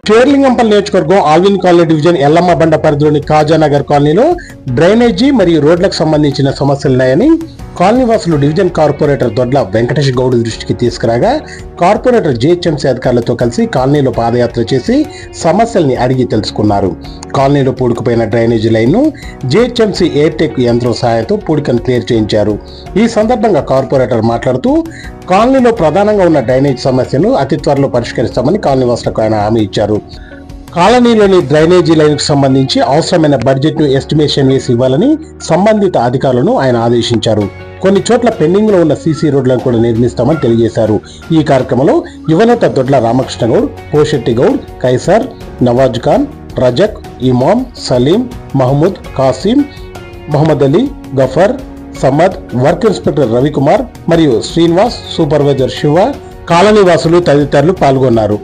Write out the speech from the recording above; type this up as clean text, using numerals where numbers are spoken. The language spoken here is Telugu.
షేర్లింగంపల్లి నియోజకవర్గం ఆల్విన్ కాలనీ డివిజన్ ఎల్లమ్మ బండ పరిధిలోని కాజానగర్ కాలనీలో డ్రైనేజీ మరియు రోడ్లకు సంబంధించిన సమస్యలున్నాయని కాలనీ వాసులు డివిజన్ కార్పొరేటర్ దొడ్ల వెంకటేష్ గౌడ్ దృష్టికి తీసుకురాగా కార్పొరేటర్ జిహెచ్ఎంసీ అధికారులతో కలిసి కాలనీలో పాదయాత్ర చేసి సమస్యల్ని అడిగి తెలుసుకున్నారు. కాలనీలో పూడుకుపోయిన డ్రైనేజీ లైన్ను జిహెచ్ఎంసీ ఎయిర్టెక్ యంత్రం సహాయంతో పూడికను క్లియర్ చేయించారు. ఈ సందర్భంగా కార్పొరేటర్ మాట్లాడుతూ కాలనీలో ప్రధానంగా ఉన్న డ్రైనేజ్ సమస్యను అతి త్వరలో పరిష్కరిస్తామని కాలనీ వాసులకు ఆయన హామీ ఇచ్చారు. కాలనీలోని డ్రైనేజీ లైన్కు సంబంధించి అవసరమైన బడ్జెట్ను ఎస్టిమేషన్ వేసి ఇవ్వాలని సంబంధిత అధికారులను ఆయన ఆదేశించారు. కొన్ని చోట్ల పెండింగ్ లో ఉన్న సీసీ రోడ్లను కూడా నిర్మిస్తామని తెలియజేశారు. ఈ కార్యక్రమంలో యువనేత దొడ్ల రామకృష్ణ గౌడ్, పోషెట్టి గౌడ్, కైసర్, నవాజ్ ఖాన్, రజక్, ఇమాం, సలీం, మహమూద్, కాసిం, మహమ్మద్ అలీ, గఫర్, సమద్, వర్క్ ఇన్స్పెక్టర్ రవికుమార్ మరియు శ్రీనివాస్, సూపర్వైజర్ శివ, కాలనీ వాసులు తదితరులు పాల్గొన్నారు.